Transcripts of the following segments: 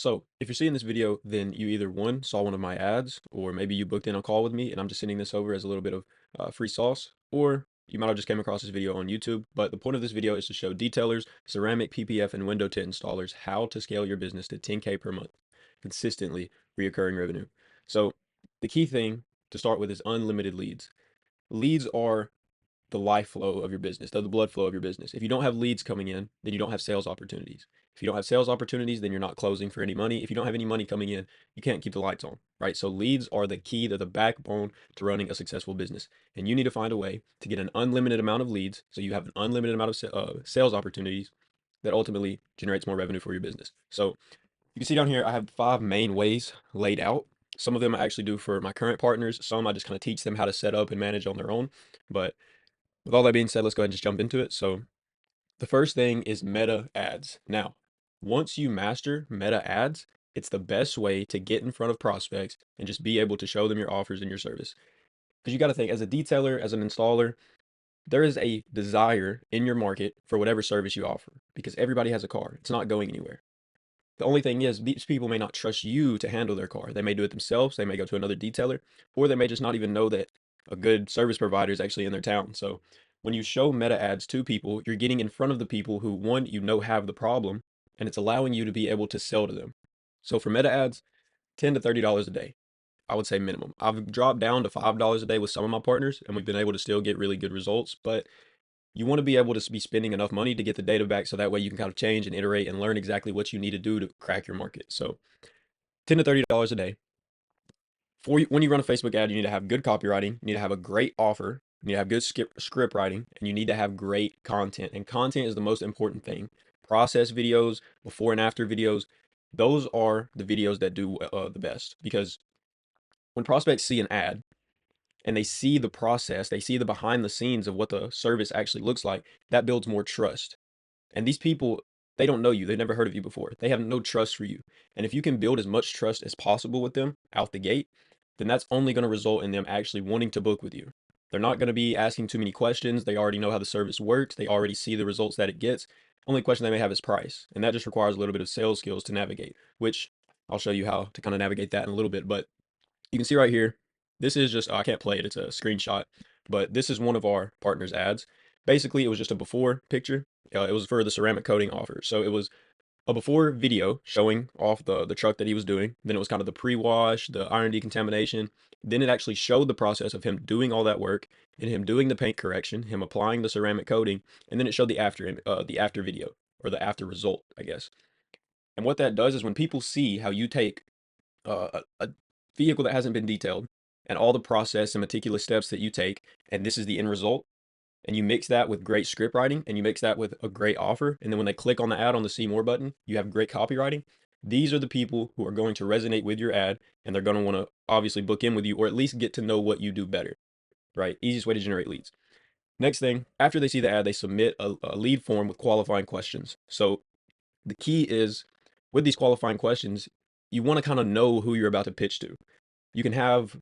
So if you're seeing this video, then you either one, saw one of my ads, or maybe you booked in a call with me and I'm just sending this over as a little bit of free sauce, or you might have just came across this video on YouTube. But the point of this video is to show detailers, ceramic, PPF, and window tint installers how to scale your business to 10K per month, consistently reoccurring revenue. So the key thing to start with is unlimited leads. Leads are the life flow of your business, the blood flow of your business. If you don't have leads coming in, then you don't have sales opportunities. If you don't have sales opportunities, then you're not closing for any money. If you don't have any money coming in, you can't keep the lights on, right? So leads are the key, they're the backbone to running a successful business. And you need to find a way to get an unlimited amount of leads so you have an unlimited amount of sales opportunities that ultimately generates more revenue for your business. So you can see down here, I have 5 main ways laid out. Some of them I actually do for my current partners. Some I just kind of teach them how to set up and manage on their own. But with all that being said, let's go ahead and just jump into it. So the first thing is meta ads. Now, once you master meta ads, it's the best way to get in front of prospects and just be able to show them your offers and your service. Because you got to think, as a detailer, as an installer, there is a desire in your market for whatever service you offer because everybody has a car. It's not going anywhere. The only thing is, these people may not trust you to handle their car. They may do it themselves. They may go to another detailer, or they may just not even know that a good service provider is actually in their town. So when you show meta ads to people, you're getting in front of the people who, one, have the problem, and it's allowing you to be able to sell to them. So for meta ads, $10 to $30 a day, I would say minimum. I've dropped down to $5 a day with some of my partners, and we've been able to still get really good results. But you want to be able to be spending enough money to get the data back so that way you can kind of change and iterate and learn exactly what you need to do to crack your market. So $10 to $30 a day. When you run a Facebook ad, you need to have good copywriting, you need to have a great offer, you need to have good script writing, and you need to have great content. And content is the most important thing. Process videos, before and after videos, those are the videos that do the best because when prospects see an ad, and they see the process, they see the behind the scenes of what the service actually looks like, that builds more trust. And these people, they don't know you. They've never heard of you before. They have no trust for you. And if you can build as much trust as possible with them out the gate, then that's only going to result in them actually wanting to book with you. They're not going to be asking too many questions. They already know how the service works. They already see the results that it gets. Only question they may have is price. And that just requires a little bit of sales skills to navigate, which I'll show you how to kind of navigate that in a little bit. But you can see right here, this is just, I can't play it, it's a screenshot, but this is one of our partners' ads. Basically, it was just a before picture. It was for the ceramic coating offer. So it was a before video showing off the truck that he was doing. Then it was kind of the pre-wash, the iron decontamination. Then it actually showed the process of him doing all that work and him doing the paint correction, him applying the ceramic coating, and then it showed the after video or the after result, I guess. And what that does is when people see how you take a vehicle that hasn't been detailed and all the process and meticulous steps that you take, and this is the end result, and you mix that with great script writing and you mix that with a great offer, and then when they click on the ad on the see more button, you have great copywriting. These are the people who are going to resonate with your ad and they're going to want to obviously book in with you or at least get to know what you do better, right? Easiest way to generate leads. Next thing, after they see the ad, they submit a lead form with qualifying questions. So the key is with these qualifying questions, you want to kind of know who you're about to pitch to. You can have,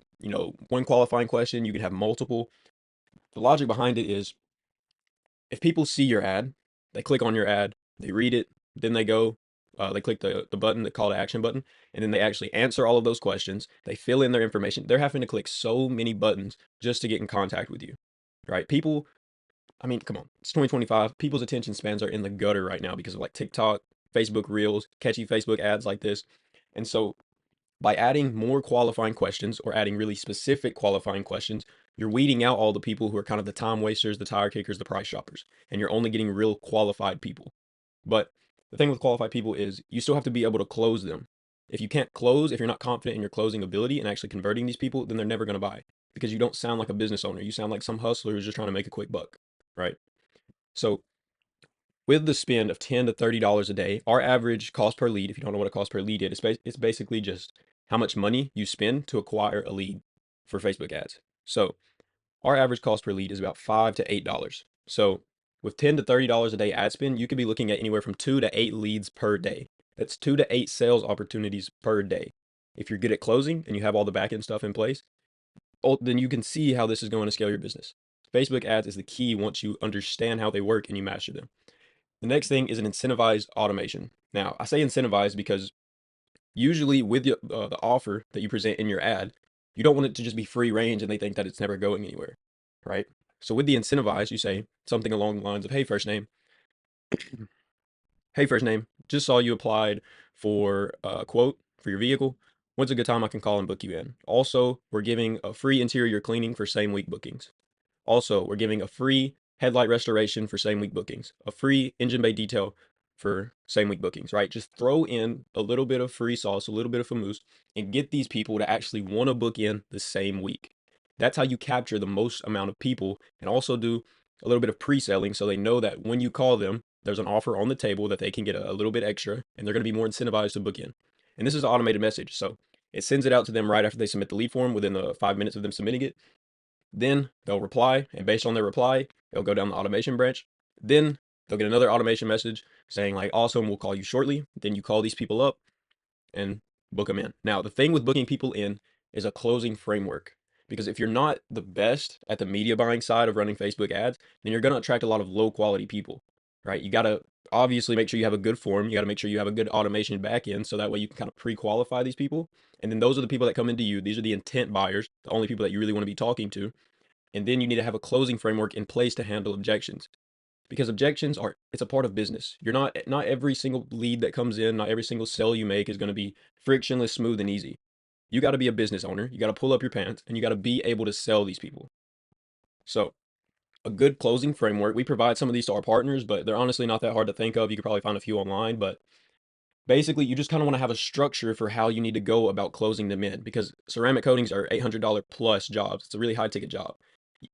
one qualifying question, you can have multiple. The logic behind it is if people see your ad, they click on your ad, they read it, then they click the button, the call to action button, and then they actually answer all of those questions. They fill in their information. They're having to click so many buttons just to get in contact with you, right? People, I mean, come on, it's 2025. People's attention spans are in the gutter right now because of like TikTok, Facebook Reels, catchy Facebook ads like this. And so by adding more qualifying questions or adding really specific qualifying questions, you're weeding out all the people who are kind of the time wasters, the tire kickers, the price shoppers, and you're only getting real qualified people. But the thing with qualified people is you still have to be able to close them. If you can't close, if you're not confident in your closing ability and actually converting these people, then they're never going to buy because you don't sound like a business owner. You sound like some hustler who's just trying to make a quick buck, right? So with the spend of $10 to $30 a day, our average cost per lead, if you don't know what a cost per lead is, it's basically just how much money you spend to acquire a lead for Facebook ads. So our average cost per lead is about $5 to $8. So with $10 to $30 a day ad spend, you could be looking at anywhere from 2 to 8 leads per day. That's 2 to 8 sales opportunities per day. If you're good at closing and you have all the back end stuff in place, then you can see how this is going to scale your business. Facebook ads is the key once you understand how they work and you master them. The next thing is an incentivized automation. Now, I say incentivized because usually with the offer that you present in your ad, you don't want it to just be free range and they think that it's never going anywhere, right? So with the incentivize, you say something along the lines of, hey, first name, just saw you applied for a quote for your vehicle. When's a good time I can call and book you in? Also, we're giving a free interior cleaning for same week bookings. Also, we're giving a free headlight restoration for same week bookings, a free engine bay detail for same week bookings, right? Just throw in a little bit of free sauce, a little bit of famous, and get these people to actually want to book in the same week. That's how you capture the most amount of people, and also do a little bit of pre-selling so they know that when you call them, there's an offer on the table that they can get a little bit extra, and they're going to be more incentivized to book in. And this is an automated message, so it sends it out to them right after they submit the lead form within the 5 minutes of them submitting it. Then they'll reply, and based on their reply, they'll go down the automation branch. Then they'll get another automation message saying like, awesome, we'll call you shortly. Then you call these people up and book them in. Now, the thing with booking people in is a closing framework. Because if you're not the best at the media buying side of running Facebook ads, then you're going to attract a lot of low quality people, right? You got to obviously make sure you have a good form. You got to make sure you have a good automation back end so that way you can kind of pre-qualify these people. And then those are the people that come into you. These are the intent buyers, the only people that you really want to be talking to. And then you need to have a closing framework in place to handle objections, because objections are, it's a part of business. You're not every single lead that comes in, not every single sale you make is going to be frictionless, smooth, and easy. You got to be a business owner. You got to pull up your pants and you got to be able to sell these people. So a good closing framework, we provide some of these to our partners, but they're honestly not that hard to think of. You could probably find a few online, but basically you just kind of want to have a structure for how you need to go about closing them in, because ceramic coatings are $800 plus jobs. It's a really high ticket job.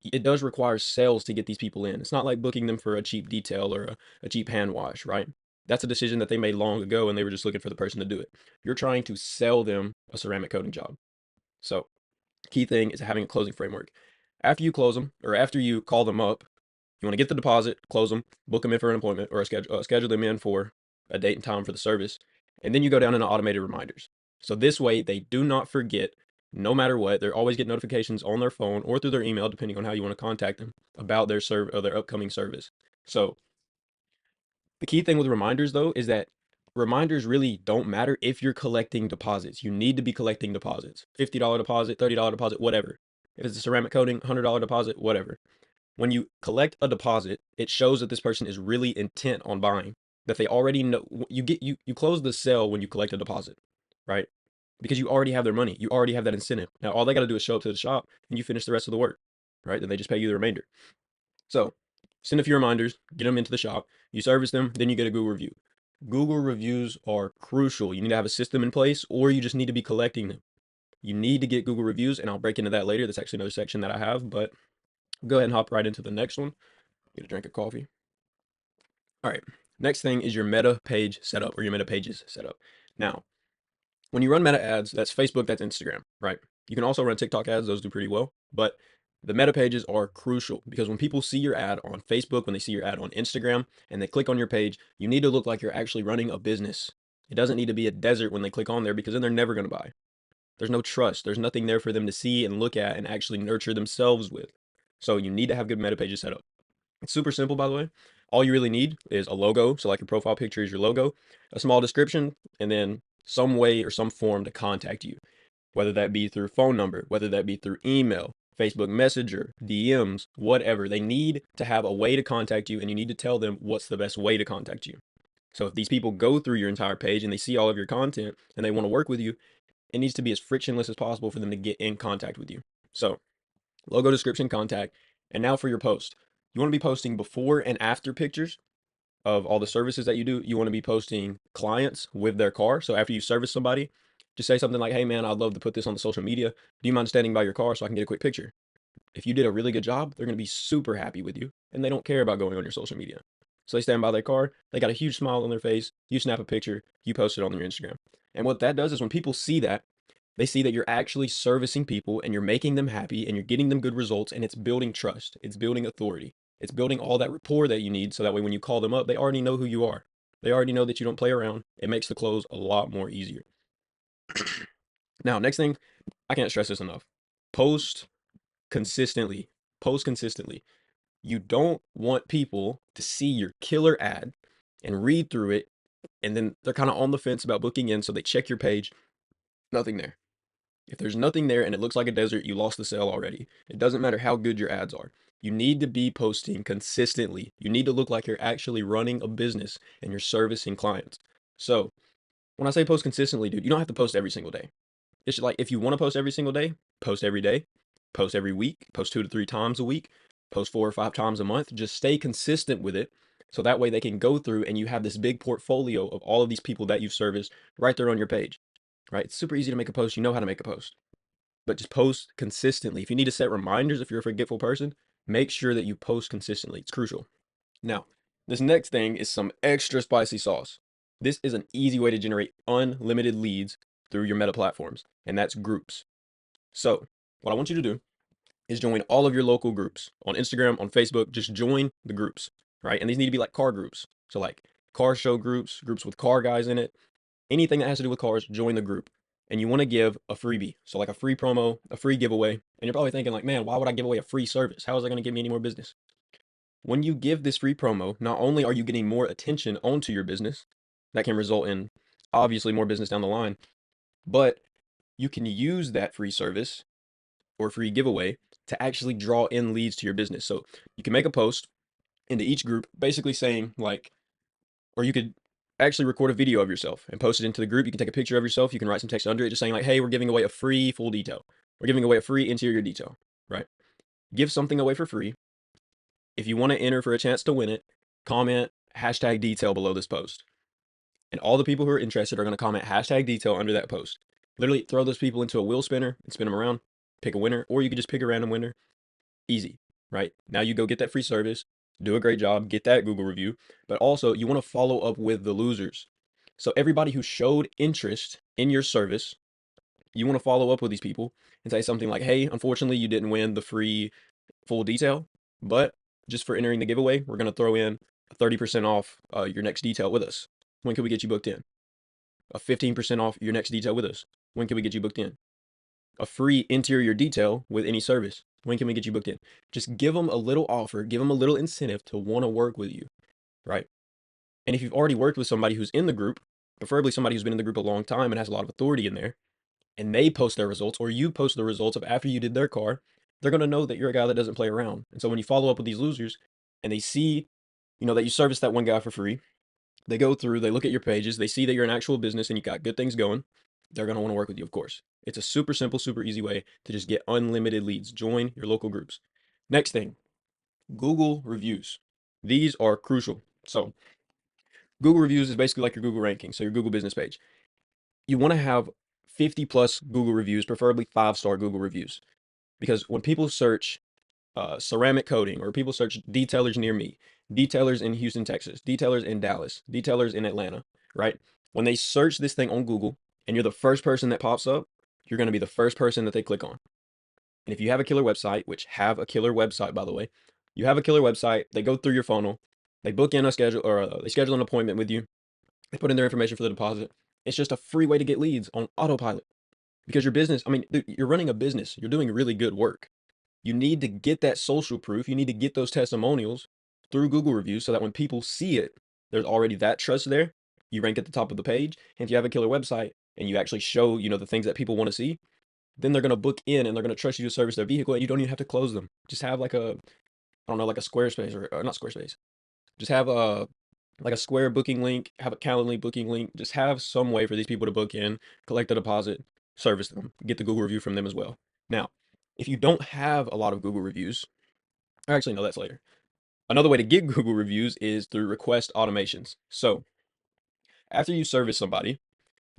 It does require sales to get these people in. It's not like booking them for a cheap detail or a cheap hand wash, right? That's a decision that they made long ago and they were just looking for the person to do it. You're trying to sell them a ceramic coating job. So key thing is having a closing framework. After you close them, or after you call them up, you want to get the deposit, close them, book them in for an appointment, or schedule them in for a date and time for the service. And then you go down into automated reminders. So this way they do not forget, no matter what. They always get notifications on their phone or through their email, depending on how you want to contact them, about their their upcoming service. So the key thing with reminders though is that reminders really don't matter if you're collecting deposits. You need to be collecting deposits. $50 deposit, $30 deposit, whatever. If it's a ceramic coating, $100 deposit, whatever. When you collect a deposit, it shows that this person is really intent on buying, that they already know. You close the sale when you collect a deposit, right? Because you already have their money. You already have that incentive. Now all they got to do is show up to the shop and you finish the rest of the work, right? Then they just pay you the remainder. So send a few reminders, get them into the shop, you service them, then you get a Google review. Google reviews are crucial. You need to have a system in place, or you just need to be collecting them. You need to get Google reviews, and I'll break into that later. That's actually another section that I have, but go ahead and hop right into the next one. Get a drink of coffee. All right. Next thing is your meta page setup, or your meta pages setup. Now, when you run meta ads, that's Facebook, that's Instagram, right? You can also run TikTok ads, those do pretty well, but the meta pages are crucial because when people see your ad on Facebook, when they see your ad on Instagram, and they click on your page, you need to look like you're actually running a business. It doesn't need to be a desert when they click on there, because then they're never going to buy. There's no trust. There's nothing there for them to see and look at and actually nurture themselves with. So you need to have good meta pages set up. It's super simple, by the way. All you really need is a logo. So like your profile picture is your logo, a small description, and then some way or some form to contact you, whether that be through phone number, whether that be through email, Facebook Messenger, DMs, whatever. They need to have a way to contact you, and you need to tell them what's the best way to contact you. So if these people go through your entire page and they see all of your content and they want to work with you, it needs to be as frictionless as possible for them to get in contact with you. So logo, description, contact. And now for your post. You want to be posting before and after pictures of all the services that you do. You want to be posting clients with their car. So after you service somebody, just say something like, hey man, I'd love to put this on the social media. Do you mind standing by your car so I can get a quick picture? If you did a really good job, they're going to be super happy with you, and they don't care about going on your social media. So they stand by their car, they got a huge smile on their face, you snap a picture, you post it on your Instagram. And what that does is when people see that, they see that you're actually servicing people and you're making them happy and you're getting them good results, and it's building trust. It's building authority. It's building all that rapport that you need so that way when you call them up, they already know who you are. They already know that you don't play around. It makes the close a lot more easier. Now, next thing, I can't stress this enough. Post consistently. Post consistently. You don't want people to see your killer ad and read through it And then they're kind of on the fence about booking in, so they check your page, nothing there. If there's nothing there and it looks like a desert, you lost the sale already. It doesn't matter how good your ads are. You need to be posting consistently. You need to look like you're actually running a business and you're servicing clients. So when I say post consistently, dude, you don't have to post every single day. It's like if you want to post every single day, post every day, post every week, post 2 to 3 times a week, post 4 or 5 times a month. Just stay consistent with it. So that way they can go through and you have this big portfolio of all of these people that you've serviced right there on your page, right? It's super easy to make a post. You know how to make a post, but just post consistently. If you need to set reminders, if you're a forgetful person, make sure that you post consistently. It's crucial. Now, this next thing is some extra spicy sauce. This is an easy way to generate unlimited leads through your meta platforms, and that's groups. So, what I want you to do is join all of your local groups on Instagram, on Facebook. Just join the groups, right? And these need to be like car groups. So, like car show groups, groups with car guys in it, anything that has to do with cars, join the group. And you want to give a freebie. So, like a free promo, a free giveaway. And you're probably thinking, like, man, why would I give away a free service? How is that going to give me any more business? When you give this free promo, not only are you getting more attention onto your business, that can result in obviously more business down the line, but you can use that free service or free giveaway to actually draw in leads to your business. So you can make a post into each group basically saying, like, or you could actually record a video of yourself and post it into the group. You can take a picture of yourself. You can write some text under it just saying, like, hey, we're giving away a free full detail. We're giving away a free interior detail, right? Give something away for free. If you want to enter for a chance to win it, comment hashtag detail below this post. And all the people who are interested are going to comment hashtag detail under that post. Literally throw those people into a wheel spinner and spin them around, pick a winner, or you could just pick a random winner. Easy, right? Now you go get that free service, do a great job, get that Google review, but also you want to follow up with the losers. So everybody who showed interest in your service, you want to follow up with these people and say something like, hey, unfortunately, you didn't win the free full detail, but just for entering the giveaway, we're going to throw in 30% off your next detail with us. When can we get you booked in? A 15% off your next detail with us. When can we get you booked in? A free interior detail with any service. When can we get you booked in? Just give them a little offer, give them a little incentive to want to work with you, right? And if you've already worked with somebody who's in the group, preferably somebody who's been in the group a long time and has a lot of authority in there, and they post their results, or you post the results of after you did their car, they're going to know that you're a guy that doesn't play around. And so when you follow up with these losers and they see, that you serviced that one guy for free, they go through, they look at your pages, they see that you're an actual business and you got good things going, they're going to want to work with you, of course. It's a super simple, super easy way to just get unlimited leads. Join your local groups. Next thing, Google reviews. These are crucial. So, Google reviews is basically like your Google ranking, so your Google business page. You want to have 50 plus Google reviews, preferably 5-star Google reviews. Because when people search ceramic coating, or people search detailers near me, detailers in Houston, Texas, detailers in Dallas, detailers in Atlanta, right? When they search this thing on Google and you're the first person that pops up, you're going to be the first person that they click on. And if you have a killer website, which have a killer website, by the way, you have a killer website, they go through your funnel, they book in a schedule, or they schedule an appointment with you, they put in their information for the deposit. It's just a free way to get leads on autopilot because your business, I mean, dude, you're running a business, you're doing really good work. You need to get that social proof. You need to get those testimonials through Google reviews so that when people see it, there's already that trust there. You rank at the top of the page. And if you have a killer website and you actually show, the things that people want to see, then they're going to book in and they're going to trust you to service their vehicle and you don't even have to close them. Just have like a, I don't know, like a Squarespace or not Squarespace. Just have a, like a Square booking link, have a Calendly booking link. Just have some way for these people to book in, collect the deposit, service them, get the Google review from them as well. Now, if you don't have a lot of Google reviews, actually, no, that's later. Another way to get Google reviews is through request automations. So after you service somebody,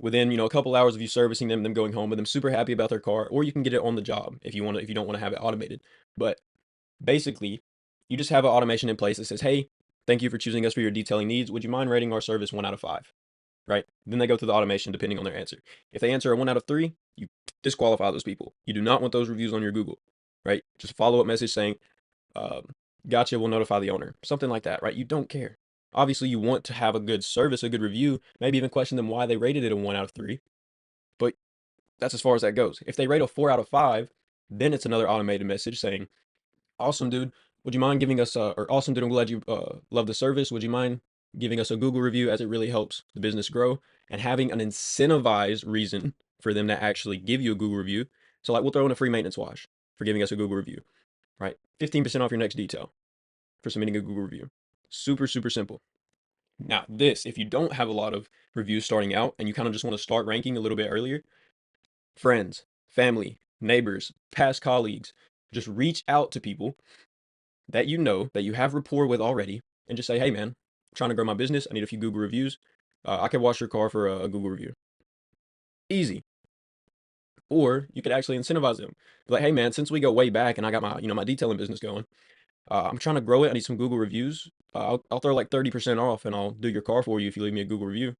within a couple hours of you servicing them, them going home with them super happy about their car, or you can get it on the job if you want to, if you don't want to have it automated. But basically, you just have an automation in place that says, "Hey, thank you for choosing us for your detailing needs. Would you mind rating our service 1 out of 5?" Right? Then they go through the automation depending on their answer. If they answer a 1 out of 3, you disqualify those people. You do not want those reviews on your Google. Right? Just follow up message saying, um, gotcha, we'll notify the owner. Something like that, right? You don't care. Obviously, you want to have a good service, a good review, maybe even question them why they rated it a 1 out of 3. But that's as far as that goes. If they rate a 4 out of 5, then it's another automated message saying, awesome, dude. Would you mind giving us, or awesome, dude, I'm glad you love the service. Would you mind giving us a Google review as it really helps the business grow, and having an incentivized reason for them to actually give you a Google review. So like we'll throw in a free maintenance wash for giving us a Google review, right? 15% off your next detail for submitting a Google review. Super, super simple. Now, this, if you don't have a lot of reviews starting out and you kind of just want to start ranking a little bit earlier, friends, family, neighbors, past colleagues, just reach out to people that you know, that you have rapport with already, and just say, hey man, I'm trying to grow my business. I need a few Google reviews. I can wash your car for a Google review. Easy. Or you could actually incentivize them. Be like, hey man, since we go way back and I got my, my detailing business going, I'm trying to grow it. I need some Google reviews. I'll throw like 30% off and I'll do your car for you if you leave me a Google review.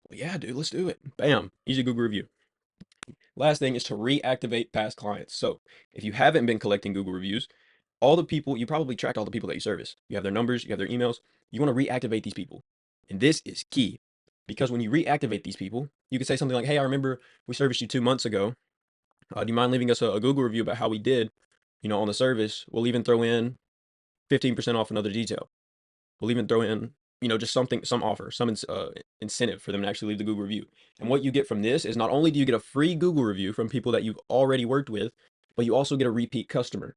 Well, yeah, dude, let's do it. Bam, easy Google review. Last thing is to reactivate past clients. So if you haven't been collecting Google reviews, all the people, you probably tracked all the people that you service. You have their numbers, you have their emails. You want to reactivate these people. And this is key because when you reactivate these people, you can say something like, hey, I remember we serviced you 2 months ago. Do you mind leaving us a Google review about how we did, on the service? We'll even throw in 15% off another detail. We'll even throw in, just something, some offer, some incentive for them to actually leave the Google review. And what you get from this is not only do you get a free Google review from people that you've already worked with, but you also get a repeat customer,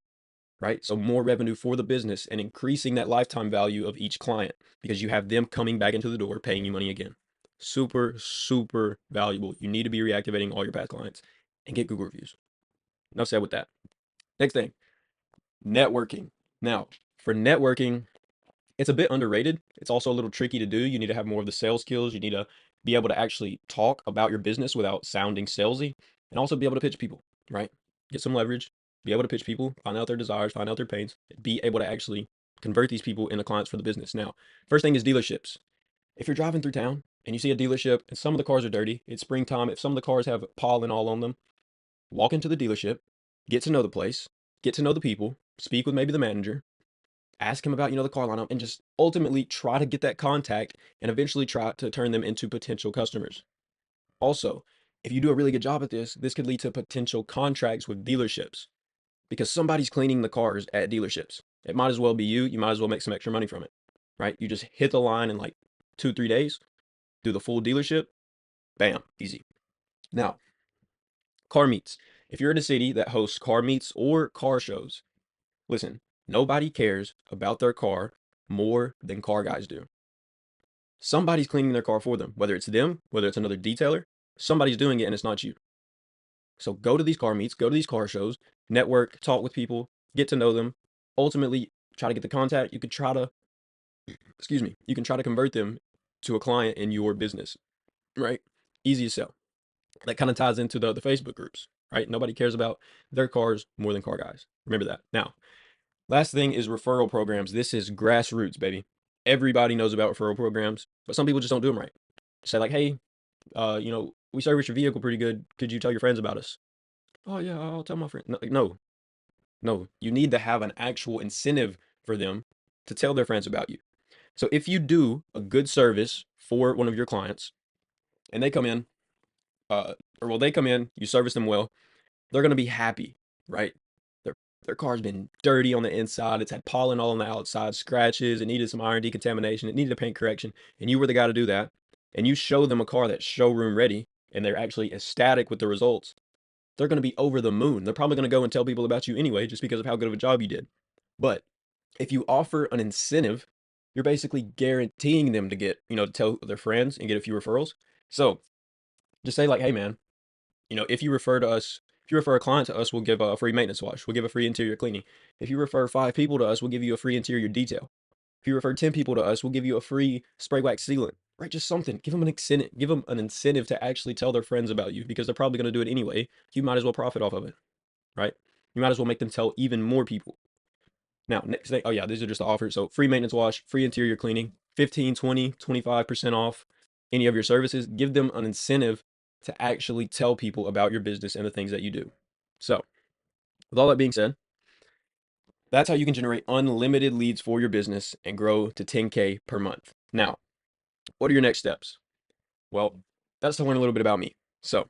right? So more revenue for the business and increasing that lifetime value of each client because you have them coming back into the door, paying you money again. Super, super valuable. You need to be reactivating all your past clients and get Google reviews. Enough said with that. Next thing, networking. Now, for networking, it's a bit underrated. It's also a little tricky to do. You need to have more of the sales skills. You need to be able to actually talk about your business without sounding salesy and also be able to pitch people, right? Get some leverage, be able to pitch people, find out their desires, find out their pains, be able to actually convert these people into clients for the business. Now, first thing is dealerships. If you're driving through town and you see a dealership and some of the cars are dirty, it's springtime, if some of the cars have pollen all on them, walk into the dealership, get to know the place, get to know the people, speak with maybe the manager, ask him about, the car lineup, and just ultimately try to get that contact and eventually try to turn them into potential customers. Also, if you do a really good job at this could lead to potential contracts with dealerships because somebody's cleaning the cars at dealerships. It might as well be you. You might as well make some extra money from it, right? You just hit the line in like 2, 3 days, do the full dealership, bam, easy. Now, car meets. If you're in a city that hosts car meets or car shows, listen, nobody cares about their car more than car guys do. Somebody's cleaning their car for them, whether it's them, whether it's another detailer, somebody's doing it and it's not you. So go to these car meets, go to these car shows, network, talk with people, get to know them, ultimately try to get the contact. You could try to, excuse me, you can try to convert them to a client in your business, right? Easy to sell. That kind of ties into the Facebook groups, right? Nobody cares about their cars more than car guys. Remember that. Now, last thing is referral programs. This is grassroots, baby. Everybody knows about referral programs, but some people just don't do them right. Say like, hey, we service your vehicle pretty good. Could you tell your friends about us? Oh yeah, I'll tell my friend. No, no, no. You need to have an actual incentive for them to tell their friends about you. So if you do a good service for one of your clients and they come in, they come in, you service them well, they're gonna be happy, right? Their their car's been dirty on the inside. It's had pollen all on the outside, scratches. It needed some iron decontamination. It needed a paint correction, and you were the guy to do that. And you show them a car that's showroom ready, and they're actually ecstatic with the results. They're going to be over the moon. They're probably going to go and tell people about you anyway, just because of how good of a job you did. But if you offer an incentive, you're basically guaranteeing them to get, to tell their friends and get a few referrals. So just say like, hey man, if you refer to us, if you refer a client to us, we'll give a free maintenance wash. We'll give a free interior cleaning. If you refer 5 people to us, we'll give you a free interior detail. If you refer 10 people to us, we'll give you a free spray wax sealant, right? Just something. Give them an incentive to actually tell their friends about you because they're probably going to do it anyway. You might as well profit off of it, right? You might as well make them tell even more people. Now, next thing, oh yeah, these are just the offers. So free maintenance wash, free interior cleaning, 15, 20, 25% off any of your services. Give them an incentive to actually tell people about your business and the things that you do. So with all that being said, that's how you can generate unlimited leads for your business and grow to 10K per month. Now, what are your next steps? Well, that's to learn a little bit about me. So,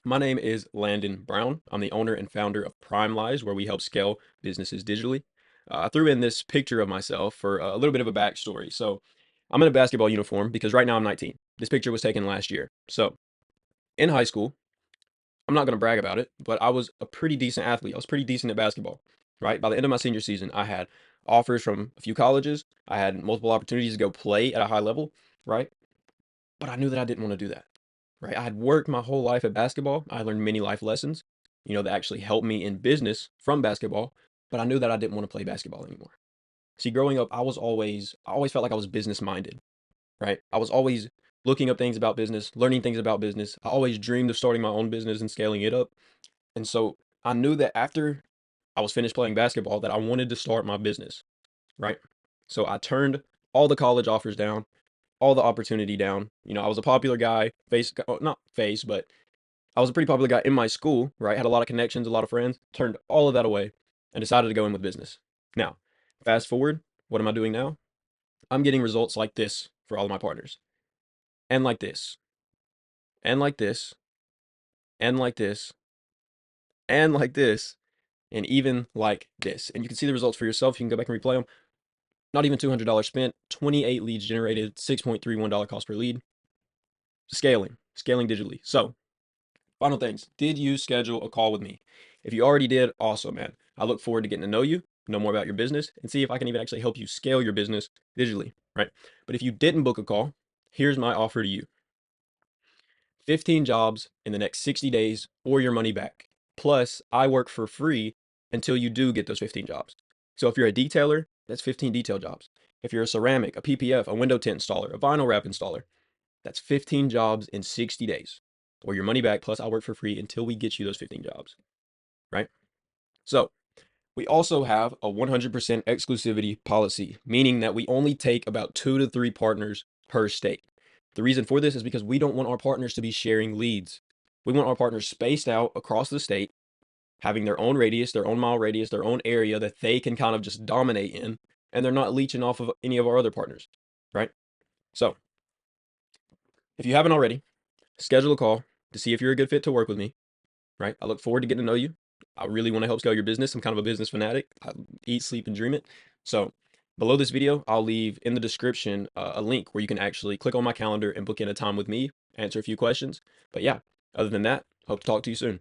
my name is Landon Brown. I'm the owner and founder of Prime Lives, where we help scale businesses digitally. I threw in this picture of myself for a little bit of a backstory. So, I'm in a basketball uniform because right now I'm 19. This picture was taken last year. So in high school, I'm not going to brag about it, but I was a pretty decent athlete. I was pretty decent at basketball, right? By the end of my senior season, I had offers from a few colleges. I had multiple opportunities to go play at a high level, right? But I knew that I didn't want to do that, right? I had worked my whole life at basketball. I learned many life lessons, that actually helped me in business from basketball, but I knew that I didn't want to play basketball anymore. See, growing up, I always felt like I was business minded, right? I was always looking up things about business, learning things about business. I always dreamed of starting my own business and scaling it up. And so I knew that after I was finished playing basketball that I wanted to start my business, right? So I turned all the college offers down, all the opportunity down. I was a popular guy, not face, but I was a pretty popular guy in my school, right? Had a lot of connections, a lot of friends. Turned all of that away and decided to go in with business. Now, fast forward, what am I doing now? I'm getting results like this for all of my partners. And like this, and like this, and like this, and like this, and even like this. And you can see the results for yourself. You can go back and replay them. Not even $200 spent, 28 leads generated, $6.31 cost per lead. Scaling digitally. So, final things. Did you schedule a call with me? If you already did, awesome, man. I look forward to getting to know more about your business, and see if I can even actually help you scale your business digitally, right? But if you didn't book a call, here's my offer to you: 15 jobs in the next 60 days or your money back. Plus, I work for free until you do get those 15 jobs. So if you're a detailer, that's 15 detail jobs. If you're a ceramic, a PPF, a window tint installer, a vinyl wrap installer, that's 15 jobs in 60 days or your money back. Plus, I work for free until we get you those 15 jobs, right? So we also have a 100% exclusivity policy, meaning that we only take about 2 to 3 partners per state. The reason for this is because we don't want our partners to be sharing leads. We want our partners spaced out across the state, having their own radius, their own mile radius, their own area that they can kind of just dominate in, and they're not leeching off of any of our other partners, right? So if you haven't already, schedule a call to see if you're a good fit to work with me, right? I look forward to getting to know you. I really want to help scale your business. I'm kind of a business fanatic. I eat, sleep, and dream it. So below this video, I'll leave in the description a link where you can actually click on my calendar and book in a time with me, answer a few questions. But yeah, other than that, hope to talk to you soon.